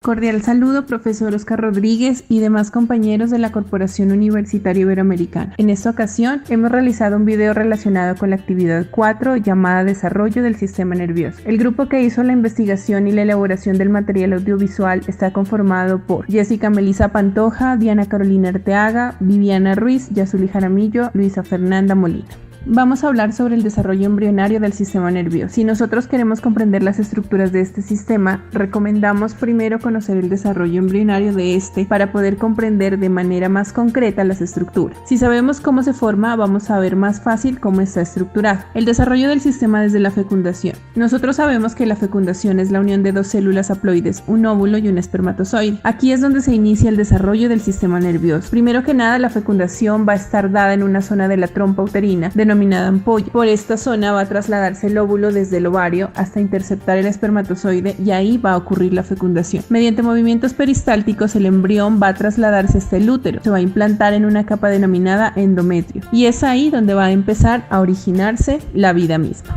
Cordial saludo, profesor Oscar Rodríguez y demás compañeros de la Corporación Universitaria Iberoamericana. En esta ocasión hemos realizado un video relacionado con la actividad 4 llamada Desarrollo del Sistema Nervioso. El grupo que hizo la investigación y la elaboración del material audiovisual está conformado por Jessica Melisa Pantoja, Diana Carolina Arteaga, Viviana Ruiz, Yazuli Jaramillo, Luisa Fernanda Molina. Vamos a hablar sobre el desarrollo embrionario del sistema nervioso. Si nosotros queremos comprender las estructuras de este sistema, recomendamos primero conocer el desarrollo embrionario de este para poder comprender de manera más concreta las estructuras. Si sabemos cómo se forma, vamos a ver más fácil cómo está estructurado. El desarrollo del sistema desde la fecundación. Nosotros sabemos que la fecundación es la unión de dos células haploides, un óvulo y un espermatozoide. Aquí es donde se inicia el desarrollo del sistema nervioso. Primero que nada, la fecundación va a estar dada en una zona de la trompa uterina, denominada ampolla. Por esta zona va a trasladarse el óvulo desde el ovario hasta interceptar el espermatozoide y ahí va a ocurrir la fecundación. Mediante movimientos peristálticos el embrión va a trasladarse hasta el útero, se va a implantar en una capa denominada endometrio y es ahí donde va a empezar a originarse la vida misma.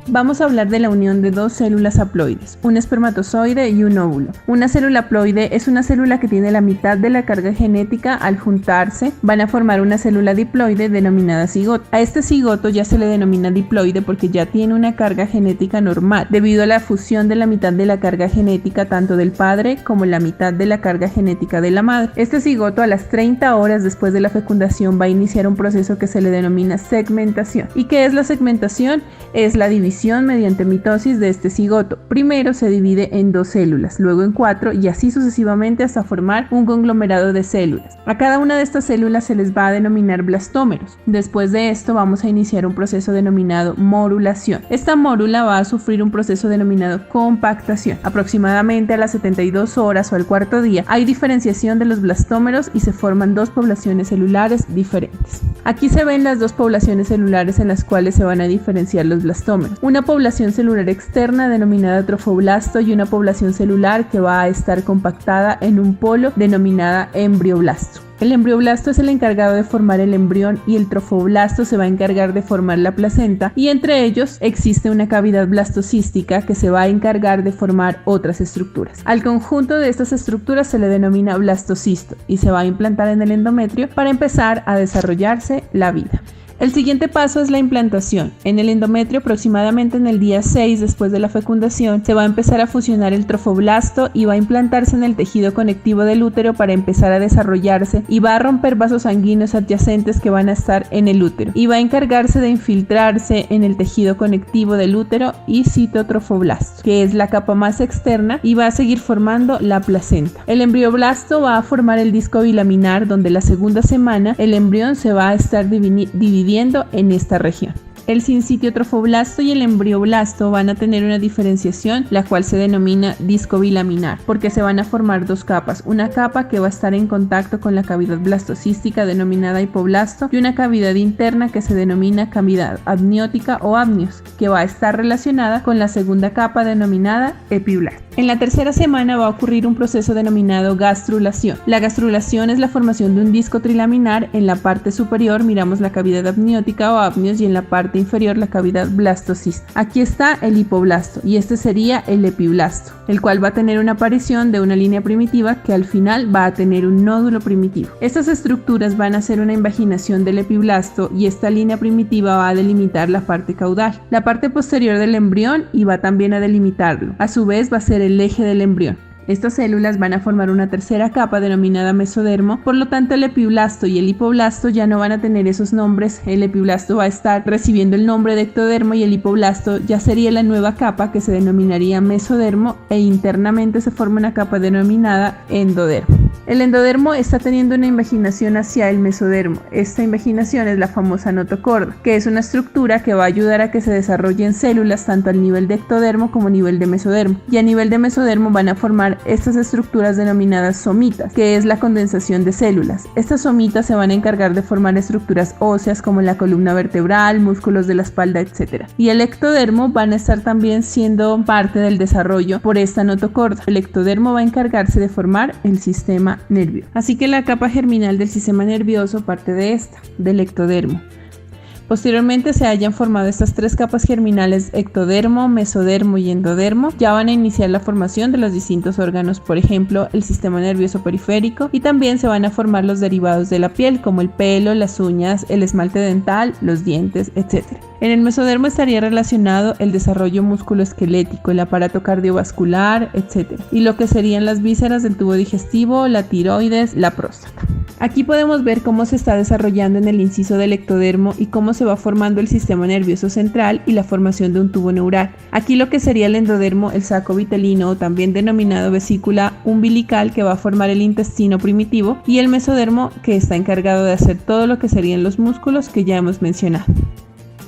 Vamos a hablar de la unión de dos células haploides, un espermatozoide y un óvulo. Una célula haploide es una célula que tiene la mitad de la carga genética. Al juntarse van a formar una célula diploide denominada cigoto. A este cigoto ya se le denomina diploide porque ya tiene una carga genética normal, debido a la fusión de la mitad de la carga genética tanto del padre como la mitad de la carga genética de la madre. Este cigoto a las 30 horas después de la fecundación va a iniciar un proceso que se le denomina segmentación. ¿Y qué es la segmentación? Es la división mediante mitosis de este cigoto. Primero se divide en dos células, luego en 4 y así sucesivamente hasta formar un conglomerado de células. A cada una de estas células se les va a denominar blastómeros. Después de esto vamos a iniciar un proceso denominado morulación. Esta mórula va a sufrir un proceso denominado compactación. Aproximadamente a las 72 horas o al cuarto día hay diferenciación de los blastómeros y se forman dos poblaciones celulares diferentes. Aquí se ven las dos poblaciones celulares en las cuales se van a diferenciar los blastómeros. Una población celular externa denominada trofoblasto y una población celular que va a estar compactada en un polo denominada embrioblasto. El embrioblasto es el encargado de formar el embrión y el trofoblasto se va a encargar de formar la placenta y entre ellos existe una cavidad blastocística que se va a encargar de formar otras estructuras. Al conjunto de estas estructuras se le denomina blastocisto y se va a implantar en el endometrio para empezar a desarrollarse la vida. El siguiente paso es la implantación. En el endometrio, aproximadamente en el día 6 después de la fecundación, se va a empezar a fusionar el trofoblasto y va a implantarse en el tejido conectivo del útero para empezar a desarrollarse y va a romper vasos sanguíneos adyacentes que van a estar en el útero y va a encargarse de infiltrarse en el tejido conectivo del útero y citotrofoblasto, que es la capa más externa y va a seguir formando la placenta. El embrioblasto va a formar el disco bilaminar donde la segunda semana el embrión se va a estar dividiendo en esta región. El sincitio trofoblasto y el embrioblasto van a tener una diferenciación, la cual se denomina disco bilaminar, porque se van a formar dos capas, una capa que va a estar en contacto con la cavidad blastocística denominada hipoblasto y una cavidad interna que se denomina cavidad amniótica o amnios, que va a estar relacionada con la segunda capa denominada epiblasto. En la tercera semana va a ocurrir un proceso denominado gastrulación. La gastrulación es la formación de un disco trilaminar. En la parte superior miramos la cavidad amniótica o amnios y en la parte inferior la cavidad blastocista. Aquí está el hipoblasto y este sería el epiblasto, el cual va a tener una aparición de una línea primitiva que al final va a tener un nódulo primitivo. Estas estructuras van a ser una invaginación del epiblasto y esta línea primitiva va a delimitar la parte caudal, la parte posterior del embrión y va también a delimitarlo. A su vez va a ser el eje del embrión. Estas células van a formar una tercera capa denominada mesodermo, por lo tanto el epiblasto y el hipoblasto ya no van a tener esos nombres. El epiblasto va a estar recibiendo el nombre de ectodermo y el hipoblasto ya sería la nueva capa que se denominaría mesodermo e internamente se forma una capa denominada endodermo. El endodermo está teniendo una invaginación hacia el mesodermo. Esta invaginación es la famosa notocorda, que es una estructura que va a ayudar a que se desarrollen células tanto al nivel de ectodermo como a nivel de mesodermo. Y a nivel de mesodermo van a formar estas estructuras denominadas somitas, que es la condensación de células. Estas somitas se van a encargar de formar estructuras óseas como la columna vertebral, músculos de la espalda, etc. Y el ectodermo van a estar también siendo parte del desarrollo por esta notocorda. El ectodermo va a encargarse de formar el sistema nervioso. Así que la capa germinal del sistema nervioso parte de esta, del ectodermo. Posteriormente se hayan formado estas 3 capas germinales, ectodermo, mesodermo y endodermo, ya van a iniciar la formación de los distintos órganos, por ejemplo, el sistema nervioso periférico, y también se van a formar los derivados de la piel, como el pelo, las uñas, el esmalte dental, los dientes, etc. En el mesodermo estaría relacionado el desarrollo musculoesquelético, el aparato cardiovascular, etc. Y lo que serían las vísceras del tubo digestivo, la tiroides, la próstata. Aquí podemos ver cómo se está desarrollando en el inciso del ectodermo y cómo se va formando el sistema nervioso central y la formación de un tubo neural. Aquí lo que sería el endodermo, el saco vitelino o también denominado vesícula umbilical, que va a formar el intestino primitivo, y el mesodermo, que está encargado de hacer todo lo que serían los músculos que ya hemos mencionado.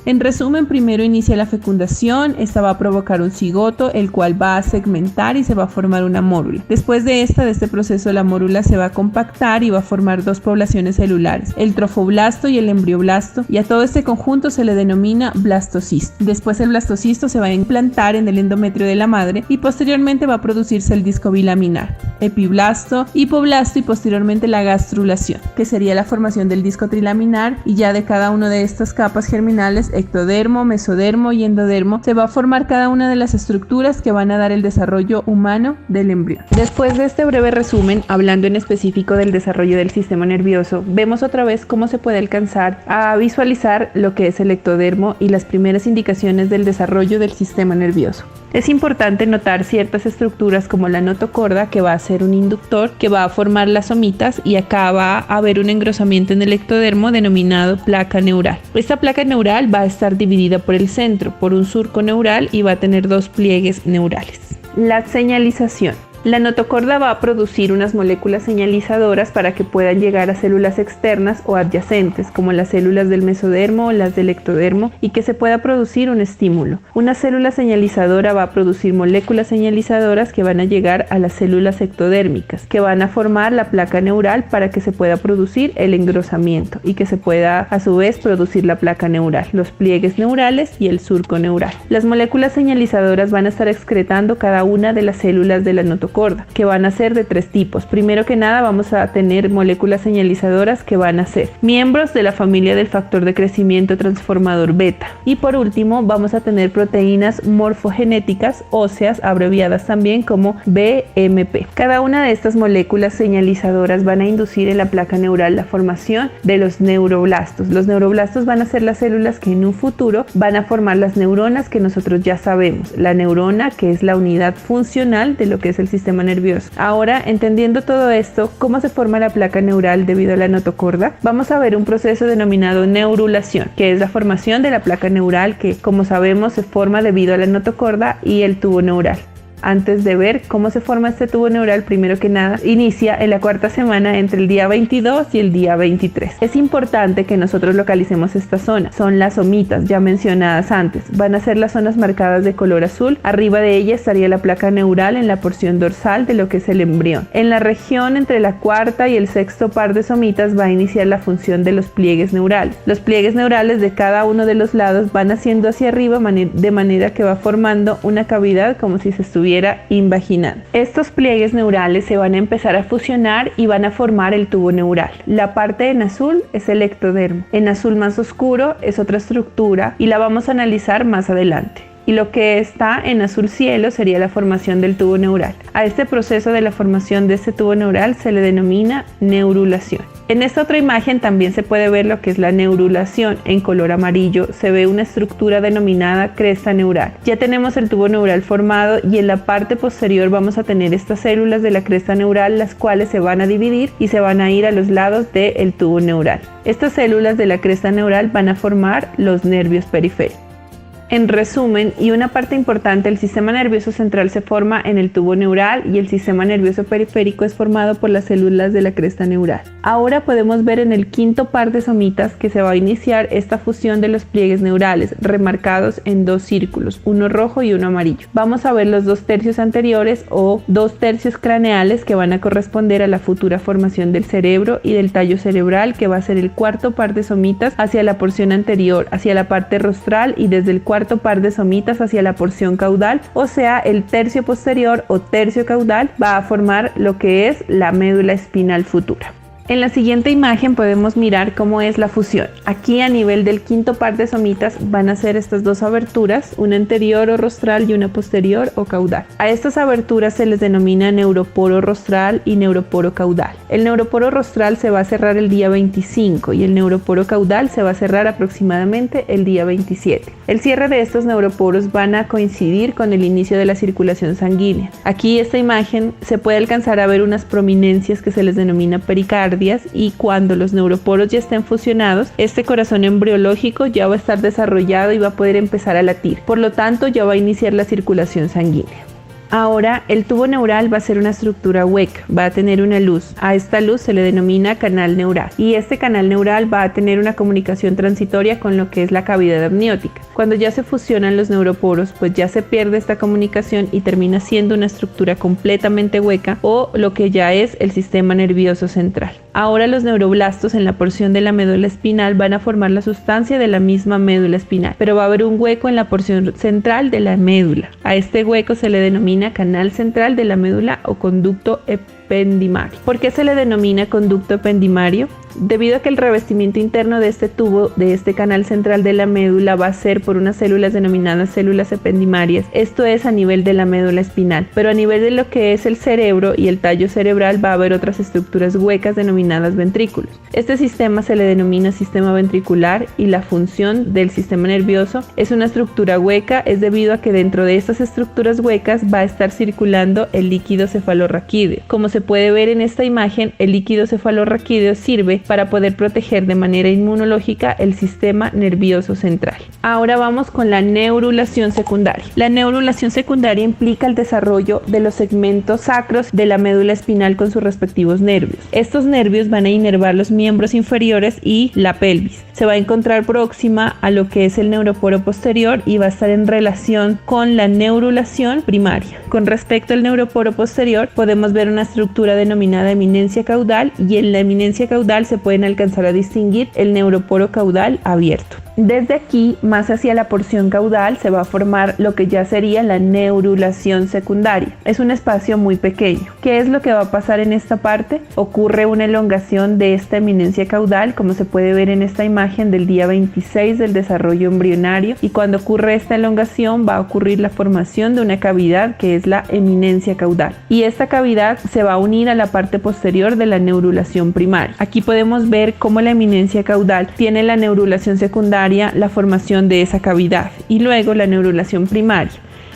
En resumen, primero inicia la fecundación, esta va a provocar un cigoto, el cual va a segmentar y se va a formar una mórula. Después de este proceso, la mórula se va a compactar y va a formar 2 poblaciones celulares, el trofoblasto y el embrioblasto, y a todo este conjunto se le denomina blastocisto. Después el blastocisto se va a implantar en el endometrio de la madre y posteriormente va a producirse el disco bilaminar, epiblasto, hipoblasto y posteriormente la gastrulación, que sería la formación del disco trilaminar, y ya de cada una de estas capas germinales, ectodermo, mesodermo y endodermo, se va a formar cada una de las estructuras que van a dar el desarrollo humano del embrión. Después de este breve resumen, hablando en específico del desarrollo del sistema nervioso, vemos otra vez cómo se puede alcanzar a visualizar lo que es el ectodermo y las primeras indicaciones del desarrollo del sistema nervioso. Es importante notar ciertas estructuras como la notocorda, que va a ser un inductor que va a formar las somitas, y acá va a haber un engrosamiento en el ectodermo denominado placa neural. Esta placa neural va a estar dividida por el centro, por un surco neural, y va a tener 2 pliegues neurales. La señalización. La notocorda va a producir unas moléculas señalizadoras para que puedan llegar a células externas o adyacentes, como las células del mesodermo o las del ectodermo, y que se pueda producir un estímulo. Una célula señalizadora va a producir moléculas señalizadoras que van a llegar a las células ectodérmicas, que van a formar la placa neural para que se pueda producir el engrosamiento y que se pueda a su vez producir la placa neural, los pliegues neurales y el surco neural. Las moléculas señalizadoras van a estar excretando cada una de las células de la notocorda, que van a ser de 3 tipos. Primero que nada, vamos a tener moléculas señalizadoras que van a ser miembros de la familia del factor de crecimiento transformador beta. Y por último, vamos a tener proteínas morfogenéticas óseas, abreviadas también como BMP. Cada una de estas moléculas señalizadoras van a inducir en la placa neural la formación de los neuroblastos. Los neuroblastos van a ser las células que en un futuro van a formar las neuronas que nosotros ya sabemos. La neurona, que es la unidad funcional de lo que es el sistema nervioso. Ahora, entendiendo todo esto, cómo se forma la placa neural debido a la notocorda, vamos a ver un proceso denominado neurulación, que es la formación de la placa neural que, como sabemos, se forma debido a la notocorda y el tubo neural. Antes de ver cómo se forma este tubo neural, primero que nada, inicia en la 4ª semana entre el día 22 y el día 23. Es importante que nosotros localicemos esta zona. Son las somitas ya mencionadas antes. Van a ser las zonas marcadas de color azul. Arriba de ella estaría la placa neural en la porción dorsal de lo que es el embrión. En la región entre la 4ª y el 6º par de somitas va a iniciar la función de los pliegues neurales. Los pliegues neurales de cada uno de los lados van haciendo hacia arriba de manera que va formando una cavidad como si se estuviera invaginando. Estos pliegues neurales se van a empezar a fusionar y van a formar el tubo neural. La parte en azul es el ectodermo. En azul más oscuro es otra estructura y la vamos a analizar más adelante. Y lo que está en azul cielo sería la formación del tubo neural. A este proceso de la formación de este tubo neural se le denomina neurulación. En esta otra imagen también se puede ver lo que es la neurulación. En color amarillo se ve una estructura denominada cresta neural. Ya tenemos el tubo neural formado y en la parte posterior vamos a tener estas células de la cresta neural, las cuales se van a dividir y se van a ir a los lados del tubo neural. Estas células de la cresta neural van a formar los nervios periféricos. En resumen, y una parte importante, el sistema nervioso central se forma en el tubo neural y el sistema nervioso periférico es formado por las células de la cresta neural. Ahora podemos ver en el 5º par de somitas que se va a iniciar esta fusión de los pliegues neurales, remarcados en 2 círculos, uno rojo y uno amarillo. Vamos a ver los 2 tercios anteriores o 2 tercios craneales que van a corresponder a la futura formación del cerebro y del tallo cerebral, que va a ser el 4º par de somitas hacia la porción anterior, hacia la parte rostral, y desde el 4º par de somitas hacia la porción caudal, o sea, el tercio posterior o tercio caudal va a formar lo que es la médula espinal futura. En la siguiente imagen podemos mirar cómo es la fusión. Aquí a nivel del quinto par de somitas van a ser estas dos aberturas, una anterior o rostral y una posterior o caudal. A estas aberturas se les denomina neuroporo rostral y neuroporo caudal. El neuroporo rostral se va a cerrar el día 25 y el neuroporo caudal se va a cerrar aproximadamente el día 27. El cierre de estos neuroporos van a coincidir con el inicio de la circulación sanguínea. Aquí esta imagen se puede alcanzar a ver unas prominencias que se les denomina pericardias, y cuando los neuroporos ya estén fusionados, este corazón embriológico ya va a estar desarrollado y va a poder empezar a latir. Por lo tanto, ya va a iniciar la circulación sanguínea. Ahora, el tubo neural va a ser una estructura hueca, va a tener una luz. A esta luz se le denomina canal neural y este canal neural va a tener una comunicación transitoria con lo que es la cavidad amniótica. Cuando ya se fusionan los neuroporos, pues ya se pierde esta comunicación y termina siendo una estructura completamente hueca o lo que ya es el sistema nervioso central. Ahora los neuroblastos en la porción de la médula espinal van a formar la sustancia de la misma médula espinal, pero va a haber un hueco en la porción central de la médula. A este hueco se le denomina canal central de la médula o conducto ependimario. ¿Por qué se le denomina conducto ependimario? Debido a que el revestimiento interno de este tubo, de este canal central de la médula, va a ser por unas células denominadas células ependimarias. Esto es a nivel de la médula espinal, pero a nivel de lo que es el cerebro y el tallo cerebral va a haber otras estructuras huecas denominadas ventrículos. Este sistema se le denomina sistema ventricular y la función del sistema nervioso es una estructura hueca, es debido a que dentro de estas estructuras huecas va a estar circulando el líquido cefalorraquídeo. Como se puede ver en esta imagen, el líquido cefalorraquídeo sirve para poder proteger de manera inmunológica el sistema nervioso central. Ahora vamos con la neurulación secundaria. La neurulación secundaria implica el desarrollo de los segmentos sacros de la médula espinal con sus respectivos nervios. Estos nervios van a inervar los miembros inferiores y la pelvis. Se va a encontrar próxima a lo que es el neuroporo posterior y va a estar en relación con la neurulación primaria. Con respecto al neuroporo posterior, podemos ver una estructura denominada eminencia caudal y en la eminencia caudal se pueden alcanzar a distinguir el neuroporo caudal abierto. Desde aquí, más hacia la porción caudal, se va a formar lo que ya sería la neurulación secundaria. Es un espacio muy pequeño. ¿Qué es lo que va a pasar en esta parte? Ocurre una elongación de esta eminencia caudal, como se puede ver en esta imagen del día 26 del desarrollo embrionario, y cuando ocurre esta elongación va a ocurrir la formación de una cavidad que es la eminencia caudal. Y esta cavidad se va a unir a la parte posterior de la neurulación primaria. Aquí podemos ver cómo la eminencia caudal tiene la neurulación secundaria, la formación de esa cavidad y luego la neurulación primaria.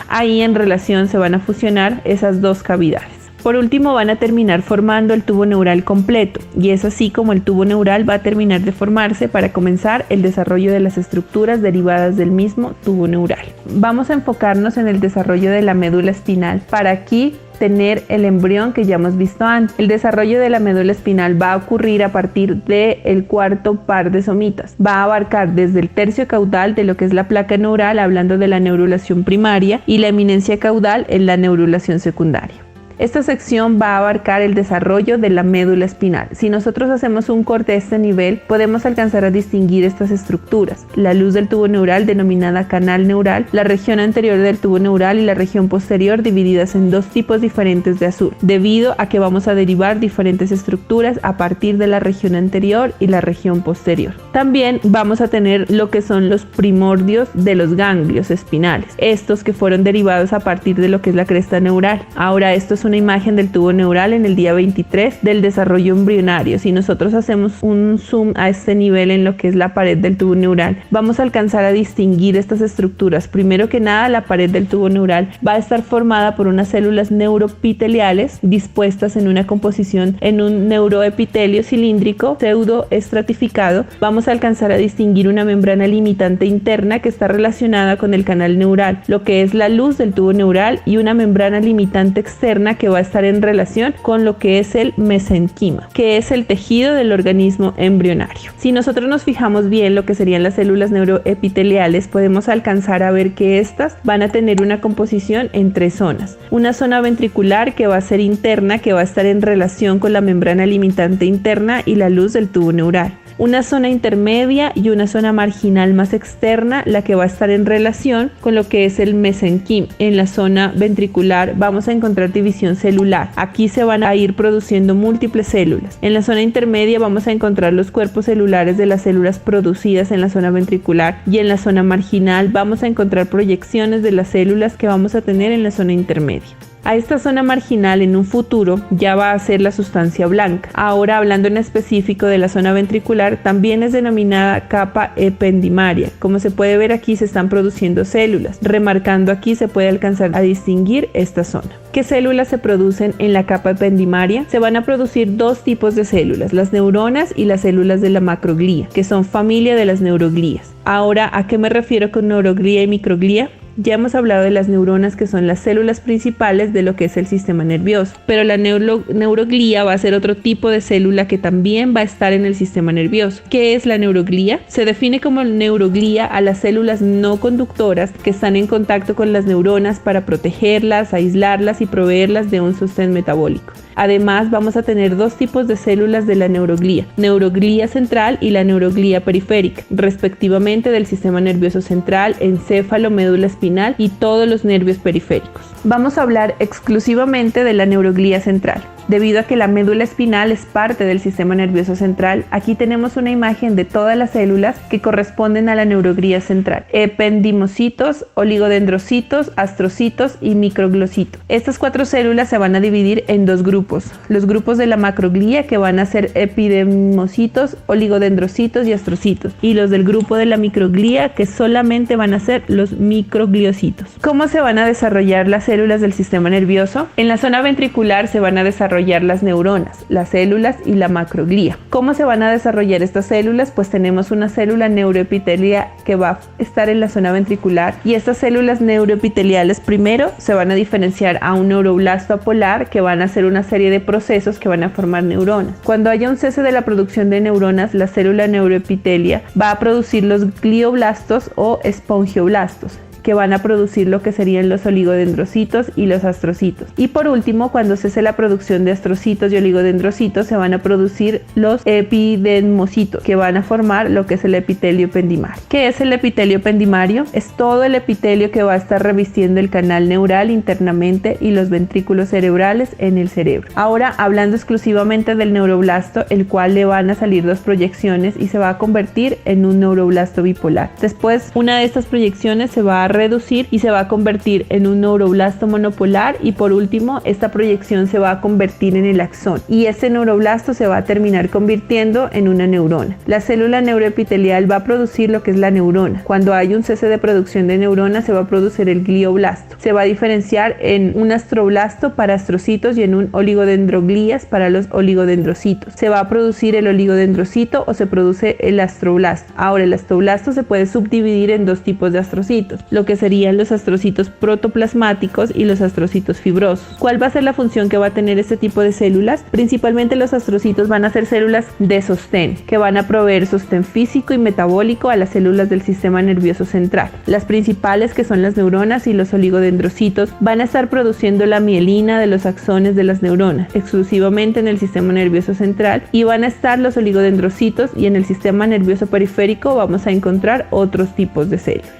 Ahí en relación se van a fusionar esas dos cavidades. Por último van a terminar formando el tubo neural completo y es así como el tubo neural va a terminar de formarse para comenzar el desarrollo de las estructuras derivadas del mismo tubo neural. Vamos a enfocarnos en el desarrollo de la médula espinal. Para aquí tener el embrión que ya hemos visto antes. El desarrollo de la médula espinal va a ocurrir a partir del cuarto par de somitas. Va a abarcar desde el tercio caudal de lo que es la placa neural, hablando de la neurulación primaria, y la eminencia caudal en la neurulación secundaria. Esta sección va a abarcar el desarrollo de la médula espinal. Si nosotros hacemos un corte a este nivel, podemos alcanzar a distinguir estas estructuras. La luz del tubo neural denominada canal neural, la región anterior del tubo neural y la región posterior divididas en dos tipos diferentes de azul, debido a que vamos a derivar diferentes estructuras a partir de la región anterior y la región posterior. También vamos a tener lo que son los primordios de los ganglios espinales, estos que fueron derivados a partir de lo que es la cresta neural. Ahora esto es una imagen del tubo neural en el día 23 del desarrollo embrionario. Si nosotros hacemos un zoom a este nivel en lo que es la pared del tubo neural, vamos a alcanzar a distinguir estas estructuras. Primero que nada, la pared del tubo neural va a estar formada por unas células neuropiteliales dispuestas en una composición en un neuroepitelio cilíndrico pseudoestratificado. Vamos a alcanzar a distinguir una membrana limitante interna que está relacionada con el canal neural, lo que es la luz del tubo neural, y una membrana limitante externa que va a estar en relación con lo que es el mesenquima, que es el tejido del organismo embrionario. Si nosotros nos fijamos bien lo que serían las células neuroepiteliales, podemos alcanzar a ver que estas van a tener una composición en tres zonas. Una zona ventricular que va a ser interna, que va a estar en relación con la membrana limitante interna y la luz del tubo neural. una zona intermedia y una zona marginal más externa, la que va a estar en relación con lo que es el mesenquim. En la zona ventricular vamos a encontrar división celular. Aquí se van a ir produciendo múltiples células. En la zona intermedia vamos a encontrar los cuerpos celulares de las células producidas en la zona ventricular, y en la zona marginal vamos a encontrar proyecciones de las células que vamos a tener en la zona intermedia. A esta zona marginal en un futuro ya va a ser la sustancia blanca. Ahora, hablando en específico de la zona ventricular, también es denominada capa ependimaria. Como se puede ver aquí, se están produciendo células. Remarcando aquí, se puede alcanzar a distinguir esta zona. ¿Qué células se producen en la capa ependimaria? Se van a producir dos tipos de células, las neuronas y las células de la macroglía, que son familia de las neuroglías. Ahora, ¿a qué me refiero con neuroglía y microglía? Ya hemos hablado de las neuronas, que son las células principales de lo que es el sistema nervioso, pero la neuroglía va a ser otro tipo de célula que también va a estar en el sistema nervioso. ¿Qué es la neuroglía? Se define como neuroglía a las células no conductoras que están en contacto con las neuronas para protegerlas, aislarlas y proveerlas de un sostén metabólico. Además, vamos a tener dos tipos de células de la neuroglía central y la neuroglía periférica, respectivamente del sistema nervioso central, encéfalo, médula espinal y todos los nervios periféricos. Vamos a hablar exclusivamente de la neuroglía central. Debido a que la médula espinal es parte del sistema nervioso central, aquí tenemos una imagen de todas las células que corresponden a la neuroglía central: ependimocitos, oligodendrocitos, astrocitos y microglositos. Estas cuatro células se van a dividir en dos grupos: los grupos de la macroglía, que van a ser epidemocitos, oligodendrocitos y astrocitos, y los del grupo de la microglía, que solamente van a ser los microgliocitos. ¿Cómo se van a desarrollar las células del sistema nervioso? En la zona ventricular se van a desarrollar las neuronas, las células y la macroglía. ¿Cómo se van a desarrollar estas células? Pues tenemos una célula neuroepitelia que va a estar en la zona ventricular, y estas células neuroepiteliales primero se van a diferenciar a un neuroblasto apolar, que van a hacer una serie de procesos que van a formar neuronas. Cuando haya un cese de la producción de neuronas, la célula neuroepitelia va a producir los glioblastos o espongioblastos, que van a producir lo que serían los oligodendrocitos y los astrocitos. Y por último, cuando cese la producción de astrocitos y oligodendrocitos, se van a producir los epidemocitos, que van a formar lo que es el epitelio ependimario. ¿Qué es el epitelio ependimario? Es todo el epitelio que va a estar revistiendo el canal neural internamente y los ventrículos cerebrales en el cerebro. Ahora, hablando exclusivamente del neuroblasto, el cual le van a salir dos proyecciones y se va a convertir en un neuroblasto bipolar. Después, una de estas proyecciones se va a reducir y se va a convertir en un neuroblasto monopolar, y por último esta proyección se va a convertir en el axón, y este neuroblasto se va a terminar convirtiendo en una neurona. La célula neuroepitelial va a producir lo que es la neurona. Cuando hay un cese de producción de neuronas, se va a producir el glioblasto. Se va a diferenciar en un astroblasto para astrocitos y en un oligodendroglías para los oligodendrocitos. Se va a producir el oligodendrocito o se produce el astroblasto. Ahora, el astroblasto se puede subdividir en dos tipos de astrocitos, lo que serían los astrocitos protoplasmáticos y los astrocitos fibrosos. ¿Cuál va a ser la función que va a tener este tipo de células? Principalmente los astrocitos van a ser células de sostén, que van a proveer sostén físico y metabólico a las células del sistema nervioso central. Las principales, que son las neuronas y los oligodendrocitos, van a estar produciendo la mielina de los axones de las neuronas, exclusivamente en el sistema nervioso central, y van a estar los oligodendrocitos, y en el sistema nervioso periférico vamos a encontrar otros tipos de células.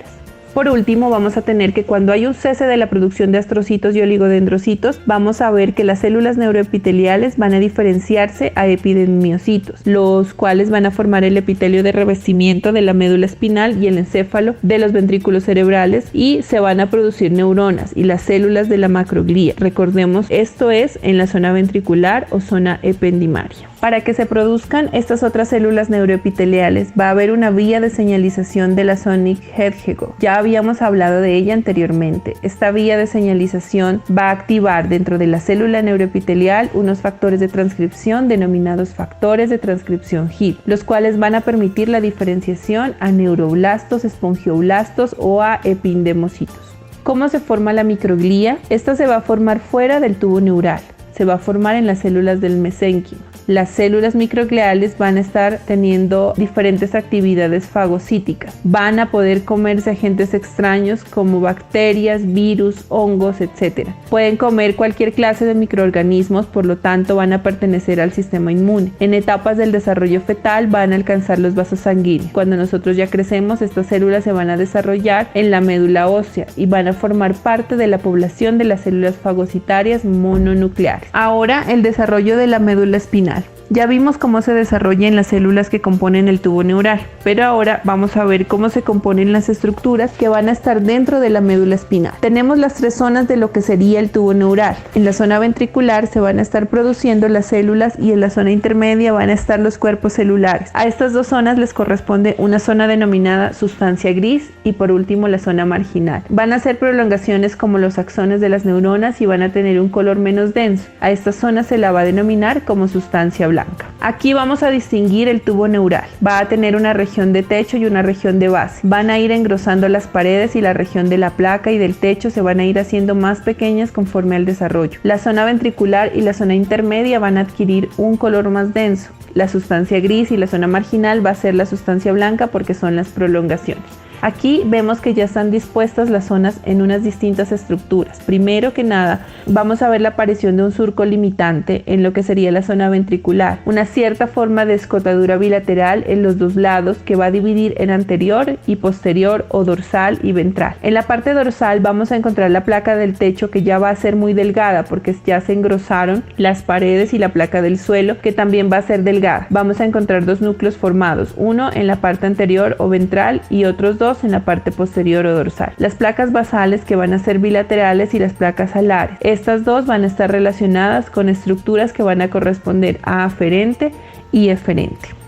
Por último, vamos a tener que cuando hay un cese de la producción de astrocitos y oligodendrocitos, vamos a ver que las células neuroepiteliales van a diferenciarse a epidemiocitos, los cuales van a formar el epitelio de revestimiento de la médula espinal y el encéfalo de los ventrículos cerebrales, y se van a producir neuronas y las células de la macroglía. Recordemos, esto es en la zona ventricular o zona ependimaria. Para que se produzcan estas otras células neuroepiteliales, va a haber una vía de señalización de la Sonic-Hedgehog. Ya habíamos hablado de ella anteriormente. Esta vía de señalización va a activar dentro de la célula neuroepitelial unos factores de transcripción denominados factores de transcripción HIP, los cuales van a permitir la diferenciación a neuroblastos, espongioblastos o a epidemocitos. ¿Cómo se forma la microglía? Esta se va a formar fuera del tubo neural. Se va a formar en las células del mesenquim. las células microgliales van a estar teniendo diferentes actividades fagocíticas. Van a poder comerse agentes extraños como bacterias, virus, hongos, etc. Pueden comer cualquier clase de microorganismos, por lo tanto van a pertenecer al sistema inmune. En etapas del desarrollo fetal van a alcanzar los vasos sanguíneos. Cuando nosotros ya crecemos, estas células se van a desarrollar en la médula ósea y van a formar parte de la población de las células fagocitarias mononucleares. Ahora, el desarrollo de la médula espinal. Ya vimos cómo se desarrolla en las células que componen el tubo neural, pero ahora vamos a ver cómo se componen las estructuras que van a estar dentro de la médula espinal. Tenemos las tres zonas de lo que sería el tubo neural. En la zona ventricular se van a estar produciendo las células y en la zona intermedia van a estar los cuerpos celulares. A estas dos zonas les corresponde una zona denominada sustancia gris y por último la zona marginal. Van a ser prolongaciones como los axones de las neuronas y van a tener un color menos denso. A esta zona se la va a denominar como sustancia blanca. Aquí vamos a distinguir el tubo neural. Va a tener una región de techo y una región de base. Van a ir engrosando las paredes y la región de la placa y del techo se van a ir haciendo más pequeñas conforme al desarrollo. La zona ventricular y la zona intermedia van a adquirir un color más denso. La sustancia gris y la zona marginal va a ser la sustancia blanca porque son las prolongaciones. Aquí vemos que ya están dispuestas las zonas en unas distintas estructuras. Primero que nada, vamos a ver la aparición de un surco limitante en lo que sería la zona ventricular, una cierta forma de escotadura bilateral en los dos lados que va a dividir en anterior y posterior o dorsal y ventral. En la parte dorsal vamos a encontrar la placa del techo que ya va a ser muy delgada porque ya se engrosaron las paredes y la placa del suelo que también va a ser delgada. Vamos a encontrar dos núcleos formados, uno en la parte anterior o ventral y otros dos en la parte posterior o dorsal. Las placas basales que van a ser bilaterales y las placas alares. Estas dos van a estar relacionadas con estructuras que van a corresponder a aferente y eferente.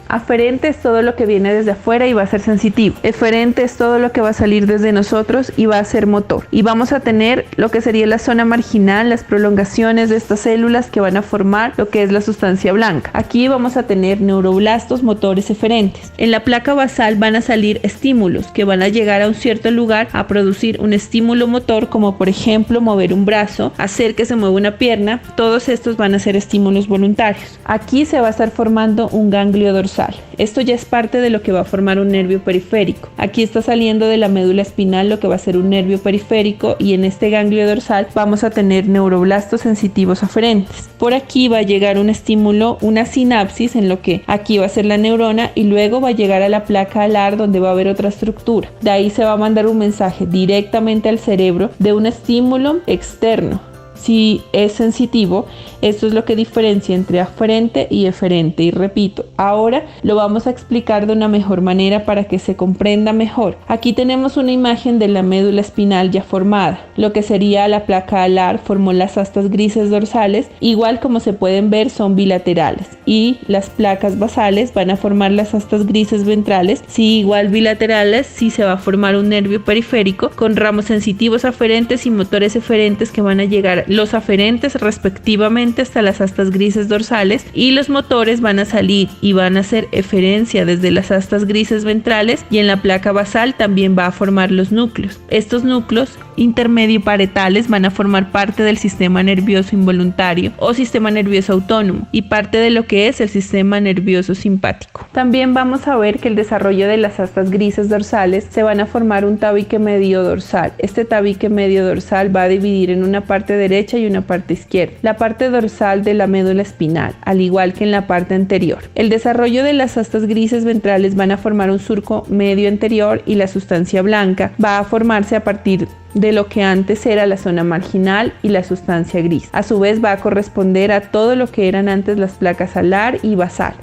Aferente es todo lo que viene desde afuera y va a ser sensitivo. Eferente es todo lo que va a salir desde nosotros y va a ser motor. Y vamos a tener lo que sería la zona marginal, las prolongaciones de estas células que van a formar lo que es la sustancia blanca. Aquí vamos a tener neuroblastos motores eferentes. En la placa basal van a salir estímulos que van a llegar a un cierto lugar a producir un estímulo motor, como por ejemplo mover un brazo, hacer que se mueva una pierna. Todos estos van a ser estímulos voluntarios. Aquí se va a estar formando un ganglio dorsal. Esto ya es parte de lo que va a formar un nervio periférico. Aquí está saliendo de la médula espinal lo que va a ser un nervio periférico y en este ganglio dorsal vamos a tener neuroblastos sensitivos aferentes. Por aquí va a llegar un estímulo, una sinapsis en lo que aquí va a ser la neurona y luego va a llegar a la placa alar donde va a haber otra estructura. De ahí se va a mandar un mensaje directamente al cerebro de un estímulo externo. Si es sensitivo, esto es lo que diferencia entre aferente y eferente. Y repito, ahora lo vamos a explicar de una mejor manera para que se comprenda mejor. Aquí tenemos una imagen de la médula espinal ya formada. Lo que sería la placa alar formó las astas grises dorsales, igual como se pueden ver son bilaterales. Y las placas basales van a formar las astas grises ventrales, sí igual bilaterales, sí se va a formar un nervio periférico con ramos sensitivos aferentes y motores eferentes que van a llegar los aferentes respectivamente hasta las astas grises dorsales y los motores van a salir y van a hacer eferencia desde las astas grises ventrales y en la placa basal también va a formar los núcleos. Estos núcleos intermedio parietales van a formar parte del sistema nervioso involuntario o sistema nervioso autónomo y parte de lo que es el sistema nervioso simpático. También vamos a ver que el desarrollo de las astas grises dorsales se van a formar un tabique medio dorsal. Este tabique medio dorsal va a dividir en una parte derecha y una parte izquierda, la parte dorsal de la médula espinal, al igual que en la parte anterior. El desarrollo de las astas grises ventrales van a formar un surco medio anterior y la sustancia blanca va a formarse a partir de lo que antes era la zona marginal y la sustancia gris. A su vez va a corresponder a todo lo que eran antes las placas alar y basal,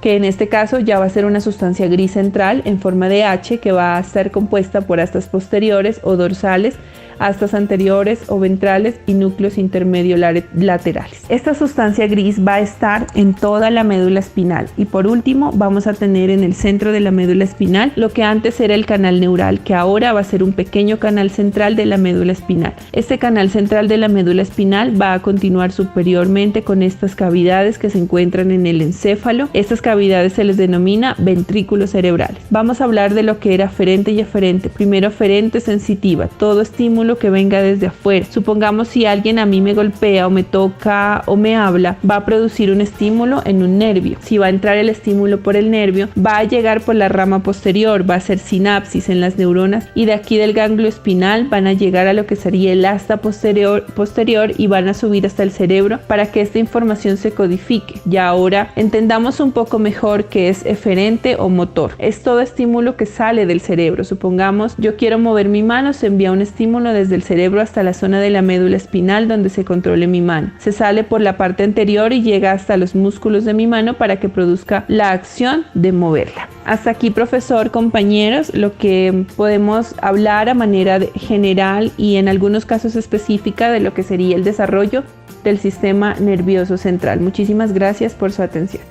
que en este caso ya va a ser una sustancia gris central en forma de H que va a estar compuesta por astas posteriores o dorsales, astas anteriores o ventrales y núcleos intermedio laterales. Esta sustancia gris va a estar en toda la médula espinal y por último vamos a tener en el centro de la médula espinal lo que antes era el canal neural, que ahora va a ser un pequeño canal central de la médula espinal. Este canal central de la médula espinal va a continuar superiormente con estas cavidades que se encuentran en el encéfalo. Estas cavidades se les denomina ventrículos cerebrales. Vamos a hablar de lo que era aferente y eferente. Primero, aferente sensitiva, todo estímulo estímulo que venga desde afuera. Supongamos si alguien a mí me golpea o me toca o me habla, va a producir un estímulo en un nervio. Si va a entrar el estímulo por el nervio, va a llegar por la rama posterior, va a hacer sinapsis en las neuronas y de aquí del ganglio espinal van a llegar a lo que sería el asta posterior y van a subir hasta el cerebro para que esta información se codifique. Y ahora entendamos un poco mejor qué es eferente o motor. Es todo estímulo que sale del cerebro. Supongamos yo quiero mover mi mano, se envía un estímulo desde el cerebro hasta la zona de la médula espinal donde se controle mi mano. Se sale por la parte anterior y llega hasta los músculos de mi mano para que produzca la acción de moverla. Hasta aquí, profesor, compañeros, lo que podemos hablar a manera general y en algunos casos específica de lo que sería el desarrollo del sistema nervioso central. Muchísimas gracias por su atención.